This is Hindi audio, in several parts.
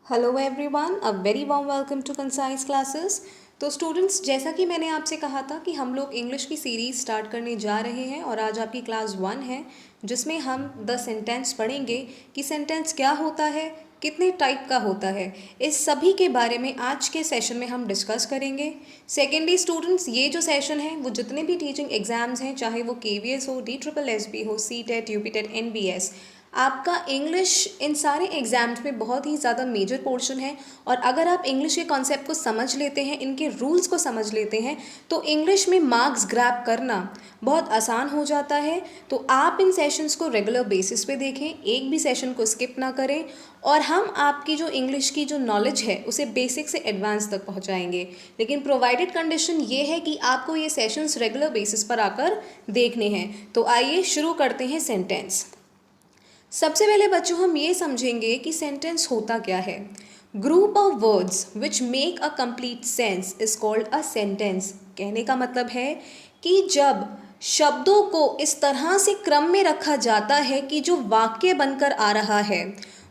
Hello everyone, a very warm welcome to concise classes. तो स्टूडेंट्स, जैसा कि मैंने आपसे कहा था कि हम लोग इंग्लिश की सीरीज़ स्टार्ट करने जा रहे हैं और आज आपकी क्लास 1 है, जिसमें हम द सेंटेंस पढ़ेंगे कि सेंटेंस क्या होता है, कितने टाइप का होता है। इस सभी के बारे में आज के सेशन में हम डिस्कस करेंगे। सेकेंडली स्टूडेंट्स, ये जो सेशन है वो जितने भी टीचिंग एग्जाम्स हैं, चाहे वो KVS हो, DSSB हो, CTET, UPTET, NBS, आपका इंग्लिश इन सारे एग्ज़ाम्स में बहुत ही ज़्यादा मेजर पोर्शन है। और अगर आप इंग्लिश के कॉन्सेप्ट को समझ लेते हैं, इनके रूल्स को समझ लेते हैं, तो इंग्लिश में मार्क्स ग्रैब करना बहुत आसान हो जाता है। तो आप इन सेशंस को रेगुलर बेसिस पे देखें, एक भी सेशन को स्किप ना करें, और हम आपकी जो इंग्लिश की जो नॉलेज है उसे बेसिक से एडवांस तक पहुंचाएंगे। लेकिन प्रोवाइडेड कंडीशन ये है कि आपको ये सेशंस रेगुलर बेसिस पर आकर देखने हैं। तो आइए शुरू करते हैं सेंटेंस। सबसे पहले बच्चों हम ये समझेंगे कि सेंटेंस होता क्या है। Group of words which make a complete sense is called a sentence. कहने का मतलब है कि जब शब्दों को इस तरह से क्रम में रखा जाता है कि जो वाक्य बनकर आ रहा है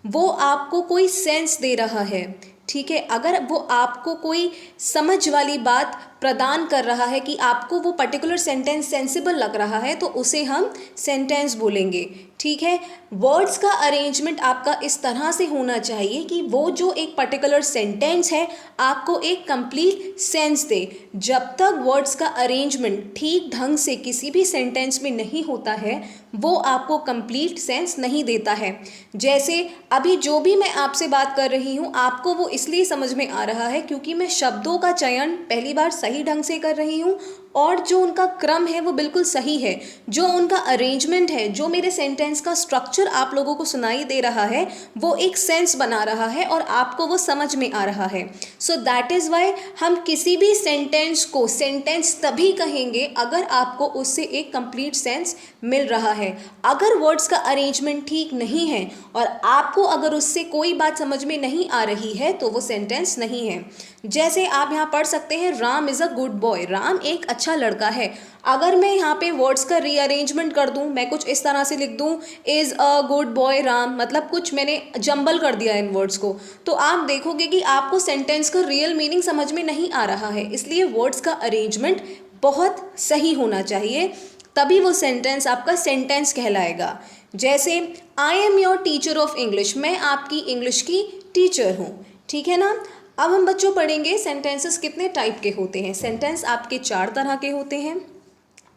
वो आपको कोई सेंस दे रहा है। ठीक है, अगर वो आपको कोई समझ वाली बात प्रदान कर रहा है कि आपको वो पर्टिकुलर सेंटेंस सेंसिबल लग रहा है, तो उसे हम सेंटेंस बोलेंगे। ठीक है, वर्ड्स का अरेंजमेंट आपका इस तरह से होना चाहिए कि वो जो एक पर्टिकुलर सेंटेंस है आपको एक कंप्लीट सेंस दे। जब तक वर्ड्स का अरेंजमेंट ठीक ढंग से किसी भी सेंटेंस में नहीं होता है, वो आपको कंप्लीट सेंस नहीं देता है। जैसे अभी जो भी मैं आपसे बात कर रही हूँ, आपको वो इसलिए समझ में आ रहा है क्योंकि मैं शब्दों का चयन पहली बार सही ढंग से कर रही हूँ, और जो उनका क्रम है वो बिल्कुल सही है। जो उनका अरेंजमेंट है, जो मेरे सेंटेंस का स्ट्रक्चर आप लोगों को सुनाई दे रहा है, वो एक सेंस बना रहा है और आपको वो समझ में आ रहा है। सो दैट इज़ वाई हम किसी भी सेंटेंस को सेंटेंस तभी कहेंगे अगर आपको उससे एक कंप्लीट सेंस मिल रहा है। अगर वर्ड्स का अरेंजमेंट ठीक नहीं है और आपको अगर उससे कोई बात समझ में नहीं आ रही है, तो वो सेंटेंस नहीं है। जैसे आप यहाँ पढ़ सकते हैं, Ram is a good boy. Ram एक अच्छा लड़का है। अगर मैं यहाँ पे वर्ड्स का रीअरेंजमेंट कर दूँ, मैं कुछ इस तरह से लिख दूँ, is a good boy Ram, मतलब कुछ मैंने जंबल कर दिया इन वर्ड्स को, तो आप देखोगे कि आपको सेंटेंस का रियल मीनिंग समझ में नहीं आ रहा है। इसलिए वर्ड्स का अरेंजमेंट बहुत सही होना चाहिए, तभी वो सेंटेंस आपका सेंटेंस कहलाएगा। जैसे I am your teacher of English, मैं आपकी इंग्लिश की टीचर हूँ। ठीक है ना। अब हम बच्चों पढ़ेंगे सेंटेंसेस कितने टाइप के होते हैं। सेंटेंस आपके 4 तरह के होते हैं।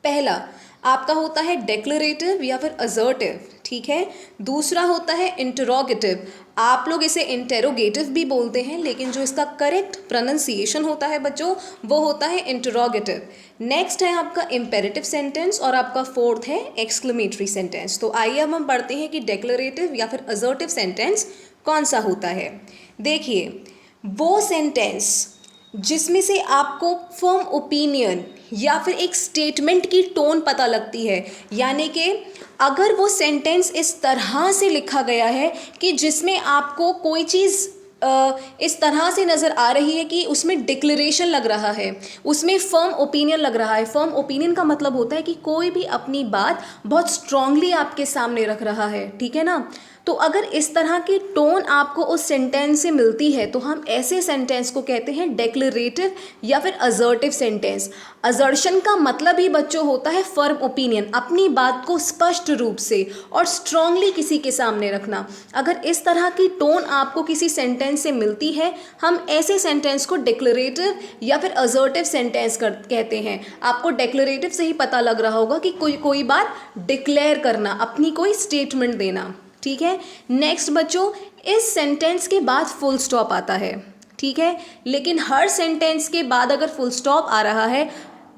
पहला आपका होता है डेक्लरेटिव या फिर असर्टिव। ठीक है। दूसरा होता है इंटरोगेटिव, आप लोग इसे इंटेरोगेटिव भी बोलते हैं, लेकिन जो इसका करेक्ट प्रोनाउंसिएशन होता है बच्चों, वो होता है इंटरोगेटिव। नेक्स्ट है आपका इम्पेरेटिव सेंटेंस, और आपका फोर्थ है एक्सक्लेमेटरी सेंटेंस। तो आइए अब हम पढ़ते हैं कि डेक्लरेटिव या फिर असर्टिव सेंटेंस कौन सा होता है। देखिए, वो सेंटेंस जिसमें से आपको फर्म ओपिनियन या फिर एक स्टेटमेंट की टोन पता लगती है, यानी कि अगर वो सेंटेंस इस तरह से लिखा गया है कि जिसमें आपको कोई चीज़ इस तरह से नज़र आ रही है कि उसमें डिक्लेरेशन लग रहा है, उसमें फर्म ओपिनियन लग रहा है। फर्म ओपिनियन का मतलब होता है कि कोई भी अपनी बात बहुत स्ट्रांगली आपके सामने रख रहा है। ठीक है ना। तो अगर इस तरह की टोन आपको उस सेंटेंस से मिलती है, तो हम ऐसे सेंटेंस को कहते हैं डेक्लरेटिव या फिर असर्टिव सेंटेंस। असर्शन का मतलब ही बच्चों होता है फर्म ओपिनियन, अपनी बात को स्पष्ट रूप से और स्ट्रांगली किसी के सामने रखना। अगर इस तरह की टोन आपको किसी सेंटेंस से मिलती है, हम ऐसे सेंटेंस को डिक्लेरेटिव या फिर असर्टिव सेंटेंस कहते हैं। आपको डिक्लेरेटिव से ही पता लग रहा होगा कि कोई बात डिक्लेयर करना, अपनी कोई स्टेटमेंट देना। ठीक है। नेक्स्ट बच्चों, इस सेंटेंस के बाद फुल स्टॉप आता है। ठीक है। लेकिन हर सेंटेंस के बाद अगर फुल स्टॉप आ रहा है,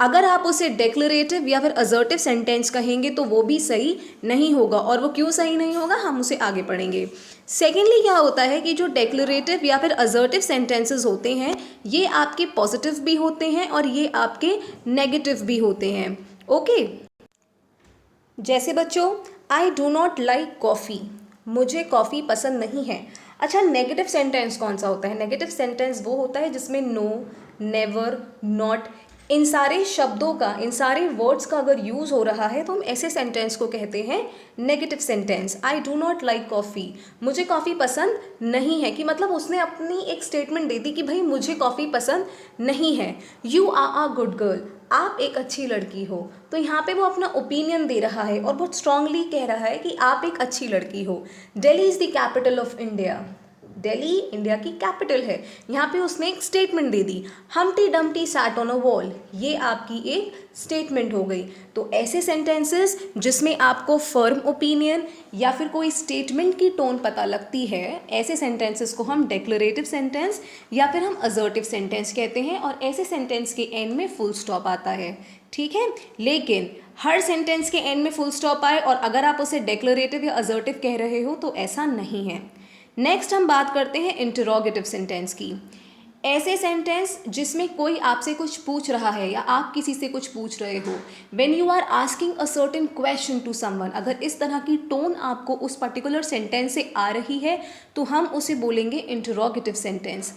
अगर आप उसे डेक्लरेटिव या फिर असर्टिव सेंटेंस कहेंगे, तो वो भी सही नहीं होगा। और वो क्यों सही नहीं होगा, हम उसे आगे पढ़ेंगे। सेकेंडली क्या होता है कि जो डेक्लरेटिव या फिर असर्टिव सेंटेंसेस होते हैं, ये आपके पॉजिटिव भी होते हैं और ये आपके नेगेटिव भी होते हैं। ओके। जैसे बच्चों, I do not like coffee, मुझे कॉफ़ी पसंद नहीं है। अच्छा, नेगेटिव सेंटेंस कौन सा होता है। नेगेटिव सेंटेंस वो होता है जिसमें नो, नेवर, नॉट इन सारे शब्दों का, इन सारे वर्ड्स का अगर यूज़ हो रहा है तो हम ऐसे सेंटेंस को कहते हैं negative sentence. I do not like coffee, मुझे कॉफ़ी पसंद नहीं है, कि मतलब उसने अपनी एक स्टेटमेंट दे दी कि भाई मुझे कॉफ़ी पसंद नहीं है। You are a good girl, आप एक अच्छी लड़की हो। तो यहाँ पे वो अपना ओपिनियन दे रहा है और बहुत स्ट्रांगली कह रहा है कि आप एक अच्छी लड़की हो। Delhi is the capital of India, Delhi India की कैपिटल है। यहाँ पे उसने एक statement they the. Humpty Dumpty sat on a wall, ये आपकी एक स्टेटमेंट हो गई। तो ऐसे सेंटेंसेस जिसमें आपको फर्म ओपिनियन या फिर कोई स्टेटमेंट की टोन पता लगती है, ऐसे सेंटेंसेस को हम डिक्लेरेटिव सेंटेंस या फिर हम असर्टिव सेंटेंस कहते हैं। और ऐसे सेंटेंस के एंड में फुल स्टॉप आता है, ठीक है। लेकिन हर सेंटेंस के एंड में फुल स्टॉप आए और अगर आप उसे डिक्लेरेटिव या असर्टिव कह रहे हो तो ऐसा नहीं है। नेक्स्ट हम बात करते हैं इंटरोगेटिव सेंटेंस की। ऐसे सेंटेंस जिसमें कोई आपसे कुछ पूछ रहा है या आप किसी से कुछ पूछ रहे हो। When you are asking a certain question to someone, अगर इस तरह की टोन आपको उस पर्टिकुलर सेंटेंस से आ रही है तो हम उसे बोलेंगे इंटरोगेटिव सेंटेंस।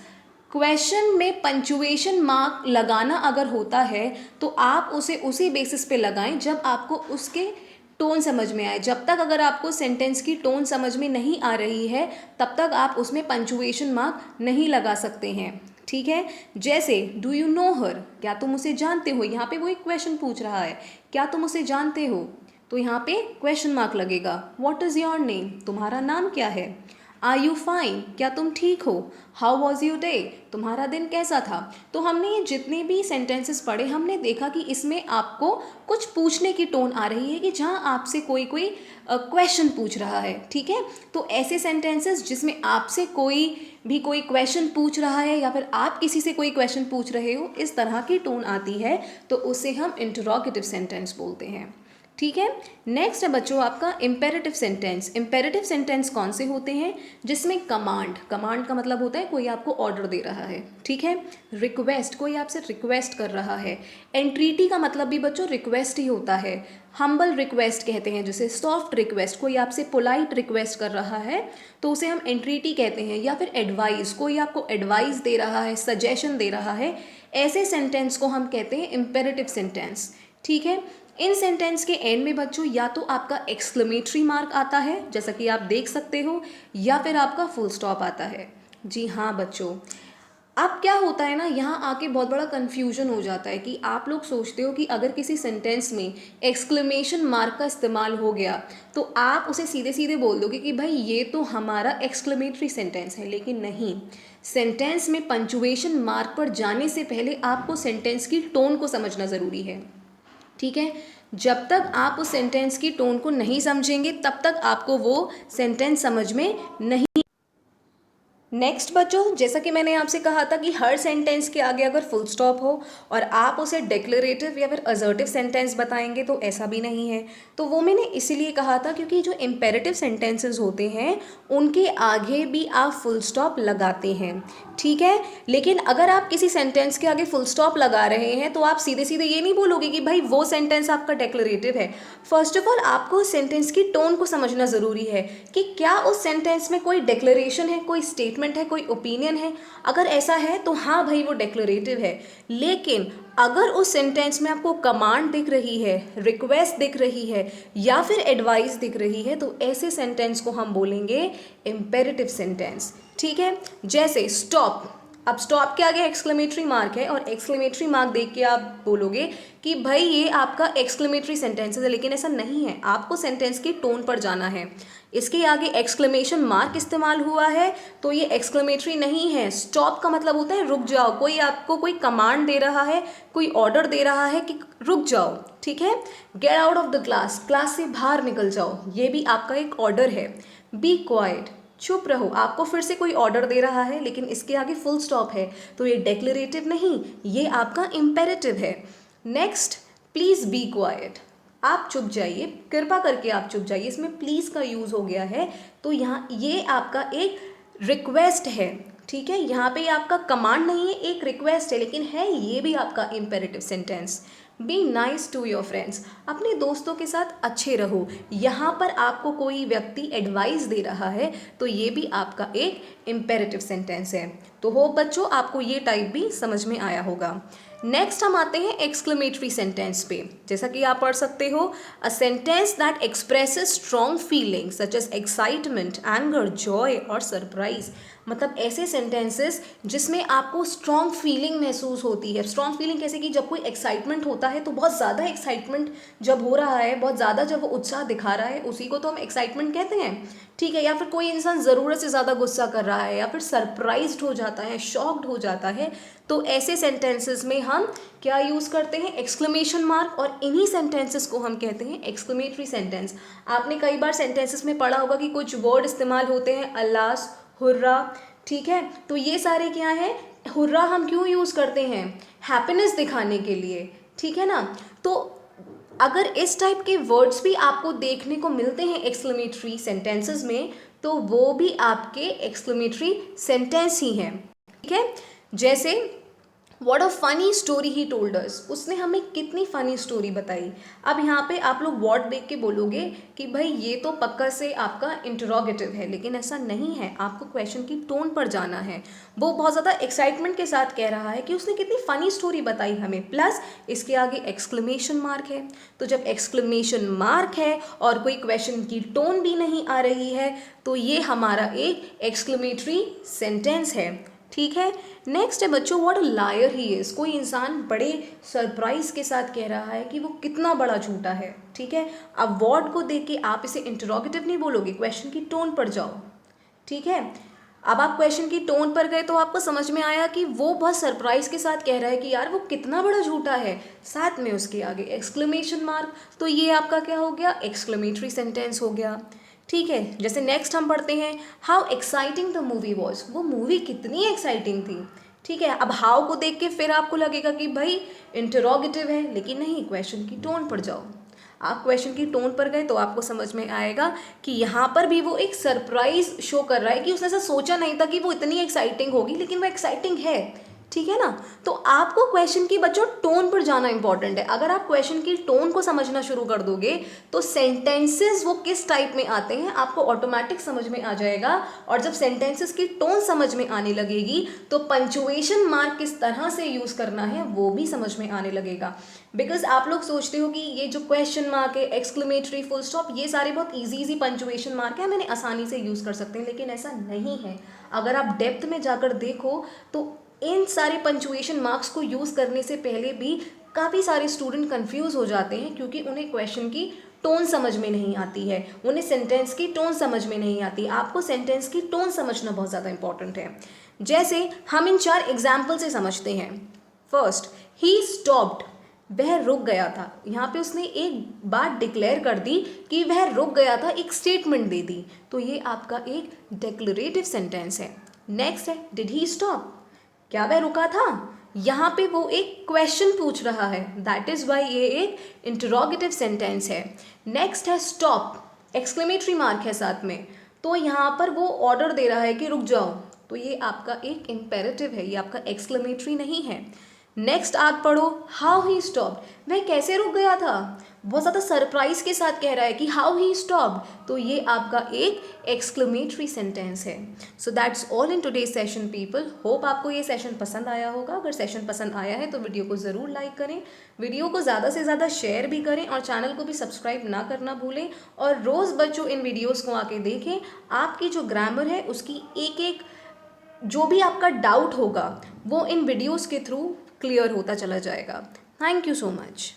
क्वेश्चन में पंचुएशन मार्क लगाना अगर होता है तो आप उसे उसी बेसिस पे लगाएं जब आपको उसके टोन समझ में आए। जब तक अगर आपको सेंटेंस की टोन समझ में नहीं आ रही है तब तक आप उसमें पंचुएशन मार्क नहीं लगा सकते हैं, ठीक है। जैसे डू यू नो हर, क्या तुम उसे जानते हो। यहाँ पे वो एक क्वेश्चन पूछ रहा है, क्या तुम उसे जानते हो, तो यहाँ पे क्वेश्चन मार्क लगेगा। व्हाट इज़ योर नेम, तुम्हारा नाम क्या है। आर यू फाइन, क्या तुम ठीक हो। हाउ वॉज यू डे, तुम्हारा दिन कैसा था। तो हमने ये जितने भी सेंटेंसेस पढ़े हमने देखा कि इसमें आपको कुछ पूछने की टोन आ रही है कि जहाँ आपसे कोई क्वेश्चन पूछ रहा है, ठीक है। तो ऐसे सेंटेंसेस जिसमें आपसे कोई क्वेश्चन पूछ रहा है या फिर आप किसी से कोई क्वेश्चन पूछ रहे हो, इस तरह की टोन आती है तो उसे हम इंटरोगेटिव सेंटेंस बोलते हैं, ठीक है। नेक्स्ट है बच्चों आपका इम्पेरेटिव सेंटेंस। इम्पेरेटिव सेंटेंस कौन से होते हैं, जिसमें कमांड का मतलब होता है कोई आपको ऑर्डर दे रहा है, ठीक है। रिक्वेस्ट, कोई आपसे रिक्वेस्ट कर रहा है। एंट्रीटी का मतलब भी बच्चों रिक्वेस्ट ही होता है। हम्बल रिक्वेस्ट कहते हैं जिसे, सॉफ्ट रिक्वेस्ट, कोई आपसे पोलाइट रिक्वेस्ट कर रहा है तो उसे हम एंट्रीटी कहते हैं। या फिर एडवाइस, कोई आपको एडवाइस दे रहा है, सजेशन दे रहा है, ऐसे सेंटेंस को हम कहते हैं इम्पेरेटिव सेंटेंस, ठीक है। इन सेंटेंस के एंड में बच्चों या तो आपका एक्सक्लेमेटरी मार्क आता है जैसा कि आप देख सकते हो, या फिर आपका फुल स्टॉप आता है। जी हाँ बच्चों, अब क्या होता है ना, यहाँ आके बहुत बड़ा कन्फ्यूजन हो जाता है कि आप लोग सोचते हो कि अगर किसी सेंटेंस में एक्सक्लेमेशन मार्क का इस्तेमाल हो गया तो आप उसे सीधे सीधे बोल दोगे कि भाई ये तो हमारा एक्सक्लेमेटरी सेंटेंस है। लेकिन नहीं, सेंटेंस में पंचुएशन मार्क पर जाने से पहले आपको सेंटेंस की टोन को समझना ज़रूरी है, ठीक है। जब तक आप उस सेंटेंस की टोन को नहीं समझेंगे तब तक आपको वो सेंटेंस समझ में नहीं। नेक्स्ट बच्चों, जैसा कि मैंने आपसे कहा था कि हर सेंटेंस के आगे अगर फुल स्टॉप हो और आप उसे डिक्लेरेटिव या फिर असर्टिव सेंटेंस बताएंगे तो ऐसा भी नहीं है। तो वो मैंने इसीलिए कहा था क्योंकि जो इम्पेरेटिव सेंटेंसेस होते हैं उनके आगे भी आप फुल स्टॉप लगाते हैं, ठीक है। लेकिन अगर आप किसी सेंटेंस के आगे फुल स्टॉप लगा रहे हैं तो आप सीधे सीधे ये नहीं बोलोगे कि भाई वो सेंटेंस आपका डिक्लेरेटिव है। फर्स्ट ऑफ ऑल आपको उस सेंटेंस की टोन को समझना ज़रूरी है कि क्या उस सेंटेंस में कोई डिक्लेरेशन है, कोई स्टेटमेंट है, कोई ओपिनियन है। अगर ऐसा है तो हाँ भाई वो डिक्लेरेटिव है। लेकिन अगर उस सेंटेंस में आपको कमांड दिख रही है, रिक्वेस्ट दिख रही है या फिर एडवाइस दिख रही है तो ऐसे सेंटेंस को हम बोलेंगे इम्पेरेटिव सेंटेंस, ठीक है। जैसे स्टॉप, अब स्टॉप के आगे एक्सक्लेमेटरी मार्क है और एक्सक्लेमेटरी मार्क देख के आप बोलोगे कि भाई ये आपका एक्सक्लेमेटरी सेंटेंस है, लेकिन ऐसा नहीं है। आपको सेंटेंस की टोन पर जाना है। इसके आगे एक्सक्लेमेशन मार्क इस्तेमाल हुआ है तो ये एक्सक्लेमेटरी नहीं है। स्टॉप का मतलब होता है रुक जाओ, कोई आपको कोई कमांड दे रहा है, कोई ऑर्डर दे रहा है कि रुक जाओ, ठीक है। Get out of the class, class से बाहर निकल जाओ, ये भी आपका एक ऑर्डर है। बी क्वाइट, चुप रहो, आपको फिर से कोई ऑर्डर दे रहा है लेकिन इसके आगे फुल स्टॉप है तो ये डिक्लेरेटिव नहीं, ये आपका इम्पेरेटिव है। नेक्स्ट, प्लीज़ बी क्वाइट, आप चुप जाइए, कृपा करके आप चुप जाइए, इसमें प्लीज़ का यूज़ हो गया है तो यहाँ ये आपका एक रिक्वेस्ट है, ठीक है। यहाँ पे आपका कमांड नहीं है, एक रिक्वेस्ट है, लेकिन है ये भी आपका imperative sentence. Be nice to your friends, अपने दोस्तों के साथ अच्छे रहो। यहाँ पर आपको कोई व्यक्ति एडवाइस दे रहा है तो ये भी आपका एक इम्पेरेटिव सेंटेंस है। तो होप बच्चों आपको ये टाइप भी समझ में आया होगा। नेक्स्ट हम आते हैं एक्सक्लेमेटरी सेंटेंस पे। जैसा कि आप पढ़ सकते हो, a sentence that expresses strong feelings such as excitement, anger, joy और सरप्राइज। मतलब ऐसे सेंटेंसेस जिसमें आपको स्ट्रॉन्ग फीलिंग महसूस होती है। स्ट्रॉन्ग फीलिंग कैसे कि जब कोई एक्साइटमेंट होता है तो बहुत ज़्यादा एक्साइटमेंट जब हो रहा है, बहुत ज़्यादा जब वो उत्साह दिखा रहा है, उसी को तो हम एक्साइटमेंट कहते हैं, ठीक है। या फिर कोई इंसान ज़रूरत से ज़्यादा गुस्सा कर रहा है या फिर सरप्राइज्ड हो जाता है, शॉक्ड हो जाता है, तो ऐसे सेंटेंसेस में हम क्या यूज़ करते हैं? Exclamation mark. और इन्हीं सेंटेंसेस को हम कहते हैं एक्सक्लेमेटरी सेंटेंस। आपने कई बार सेंटेंसेस में पढ़ा होगा कि कुछ वर्ड इस्तेमाल होते हैं, अल्लास, हुर्रा, ठीक है। तो ये सारे क्या है? हुर्रा हम क्यों यूज़ करते हैं? हैप्पीनेस दिखाने के लिए, ठीक है ना। तो अगर इस टाइप के वर्ड्स भी आपको देखने को मिलते हैं एक्सक्लेमेटरी सेंटेंसेस में, तो वो भी आपके एक्सक्लेमेटरी सेंटेंस ही हैं, ठीक है। जैसे what a funny story he told us, उसने हमें कितनी फ़नी स्टोरी बताई। अब यहाँ पे आप लोग वॉट देख के बोलोगे कि भाई ये तो पक्का से आपका इंटरोगेटिव है, लेकिन ऐसा नहीं है। आपको क्वेश्चन की टोन पर जाना है। वो बहुत ज़्यादा एक्साइटमेंट के साथ कह रहा है कि उसने कितनी फ़नी स्टोरी बताई हमें, प्लस इसके आगे एक्सक्लेमेशन मार्क है। तो जब एक्सक्लेमेशन मार्क है और कोई क्वेश्चन की टोन भी नहीं आ रही है, तो ये हमारा एक एक्सक्लेमेटरी सेंटेंस है, ठीक है। नेक्स्ट है बच्चों, what a liar he is. कोई इंसान बड़े सरप्राइज के साथ कह रहा है कि वो कितना बड़ा झूठा है, ठीक है। अब वर्ड को देख के आप इसे इंटरोगेटिव नहीं बोलोगे, क्वेश्चन की टोन पर जाओ, ठीक है। अब आप क्वेश्चन की टोन पर गए तो आपको समझ में आया कि वो बहुत सरप्राइज के साथ कह रहा है कि यार वो कितना बड़ा झूठा है, साथ में उसके आगे एक्सक्लेमेशन मार्क। तो ये आपका क्या हो गया? एक्सक्लेमेटरी सेंटेंस हो गया, ठीक है। जैसे नेक्स्ट हम पढ़ते हैं, how exciting the movie was. वो मूवी कितनी एक्साइटिंग थी, ठीक है। अब हाउ को देख के फिर आपको लगेगा कि भाई इंटरोगेटिव है, लेकिन नहीं, क्वेश्चन की टोन पर जाओ। आप क्वेश्चन की टोन पर गए तो आपको समझ में आएगा कि यहाँ पर भी वो एक सरप्राइज शो कर रहा है कि उसने ऐसा सोचा नहीं था कि वो इतनी एक्साइटिंग होगी, लेकिन वो एक्साइटिंग है, ठीक है ना। तो आपको क्वेश्चन की बच्चों टोन पर जाना इंपॉर्टेंट है। अगर आप क्वेश्चन की टोन को समझना शुरू कर दोगे तो सेंटेंसेस वो किस टाइप में आते हैं आपको ऑटोमेटिक समझ में आ जाएगा। और जब सेंटेंसेस की टोन समझ में आने लगेगी तो पंचुएशन मार्क किस तरह से यूज़ करना है वो भी समझ में आने लगेगा। बिकॉज आप लोग सोचते हो कि ये जो क्वेश्चन मार्क है, एक्सक्लेमेटरी, फुल स्टॉप, ये सारे बहुत इजी पंचुएशन मार्क है, मैंने आसानी से यूज़ कर सकते हैं, लेकिन ऐसा नहीं है। अगर आप डेप्थ में जाकर देखो तो इन सारे पंचुएशन मार्क्स को यूज़ करने से पहले भी काफ़ी सारे स्टूडेंट कंफ्यूज हो जाते हैं, क्योंकि उन्हें क्वेश्चन की टोन समझ में नहीं आती है, उन्हें सेंटेंस की टोन समझ में नहीं आती। आपको सेंटेंस की टोन समझना बहुत ज़्यादा इंपॉर्टेंट है। जैसे हम इन 4 एग्जाम्पल से समझते हैं। फर्स्ट, ही स्टॉप्ड, वह रुक गया था। यहाँ पे उसने एक बात डिक्लेयर कर दी कि वह रुक गया था, एक स्टेटमेंट दे दी, तो ये आपका एक डिक्लेरेटिव सेंटेंस है। नेक्स्ट है, डिड ही स्टॉप, क्या वह रुका था। यहाँ पे वो एक क्वेश्चन पूछ रहा है, दैट इज वाई ये एक इंटरोगेटिव सेंटेंस है। नेक्स्ट है स्टॉप, एक्सक्लेमेटरी मार्क है साथ में, तो यहाँ पर वो ऑर्डर दे रहा है कि रुक जाओ, तो ये आपका एक इम्पेरेटिव है, ये आपका एक्सक्लेमेटरी नहीं है। नेक्स्ट आप पढ़ो, हाउ ही स्टॉप्ड, वह कैसे रुक गया था, बहुत ज़्यादा सरप्राइज के साथ कह रहा है कि हाउ ही स्टॉप्ड, तो ये आपका एक एक्सक्लेमेटरी सेंटेंस है। So that's all in today's session people. Hope आपको ये सेशन पसंद आया होगा। अगर सेशन पसंद आया है तो वीडियो को ज़रूर लाइक करें, वीडियो को ज़्यादा से ज़्यादा शेयर भी करें और चैनल को भी सब्सक्राइब ना करना भूलें। और रोज़ बच्चों इन वीडियोज़ को आके देखें, आपकी जो ग्रामर है उसकी एक एक जो भी आपका डाउट होगा वो इन वीडियोज़ के थ्रू क्लियर होता चला जाएगा। Thank you so much.